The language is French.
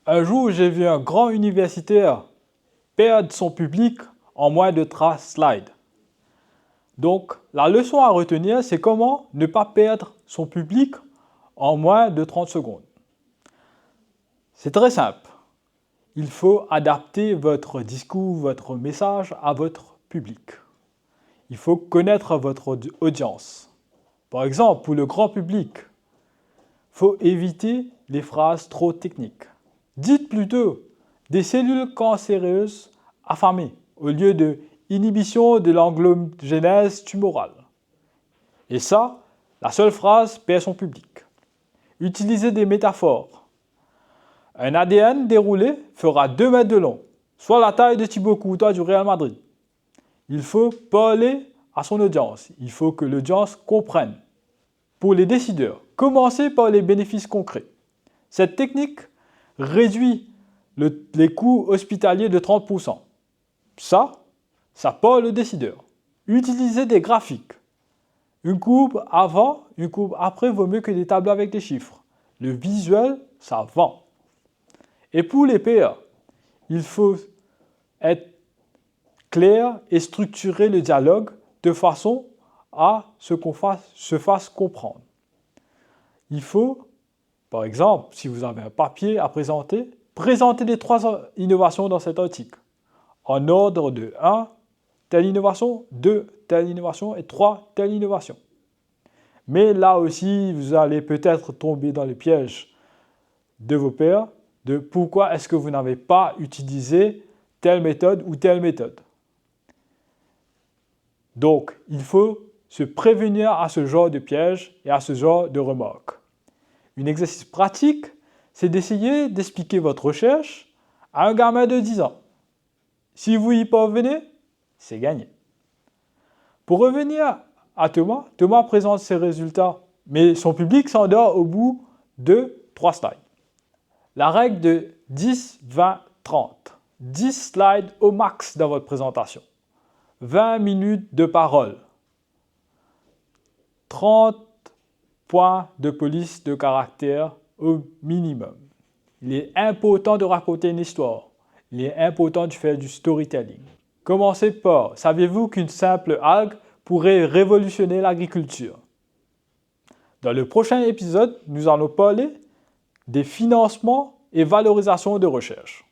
Un jour, j'ai vu un grand universitaire perdre son public en moins de 3 slides. Donc, la leçon à retenir, c'est comment ne pas perdre son public en moins de 30 secondes. C'est très simple. Il faut adapter votre discours, votre message à votre public. Il faut connaître votre audience. Par exemple, pour le grand public, il faut éviter les phrases trop techniques. Dites plutôt des cellules cancéreuses affamées au lieu de inhibition de l'anglogénèse tumorale. Et ça, la seule phrase perd son public. Utilisez des métaphores. Un ADN déroulé fera 2 mètres de long, soit la taille de Thibaut Courtois du Real Madrid. Il faut parler à son audience. Il faut que l'audience comprenne. Pour les décideurs, commencez par les bénéfices concrets. Cette technique réduit les coûts hospitaliers de 30%. Ça parle aux décideurs. Utilisez des graphiques. Une courbe avant, une courbe après vaut mieux que des tableaux avec des chiffres. Le visuel, ça vend. Et pour les PA, il faut être clair et structurer le dialogue de façon à ce qu'on se fasse comprendre. Il faut, par exemple, si vous avez un papier à présenter, présenter les 3 innovations dans cet article. En ordre de 1, telle innovation, 2, telle innovation et 3, telle innovation. Mais là aussi, vous allez peut-être tomber dans le piège de vos pairs de pourquoi est-ce que vous n'avez pas utilisé telle méthode ou telle méthode. Donc, il faut se prévenir à ce genre de piège et à ce genre de remarques. Un exercice pratique, c'est d'essayer d'expliquer votre recherche à un gamin de 10 ans. Si vous y parvenez, c'est gagné. Pour revenir à Thomas, Thomas présente ses résultats, mais son public s'endort au bout de 3 slides. La règle de 10, 20, 30. 10 slides au max dans votre présentation. 20 minutes de parole. 30 points de police de caractère au minimum. Il est important de raconter une histoire. Il est important de faire du storytelling. Commencez par, saviez-vous qu'une simple algue pourrait révolutionner l'agriculture? Dans le prochain épisode, nous allons parler des financements et valorisation de recherche.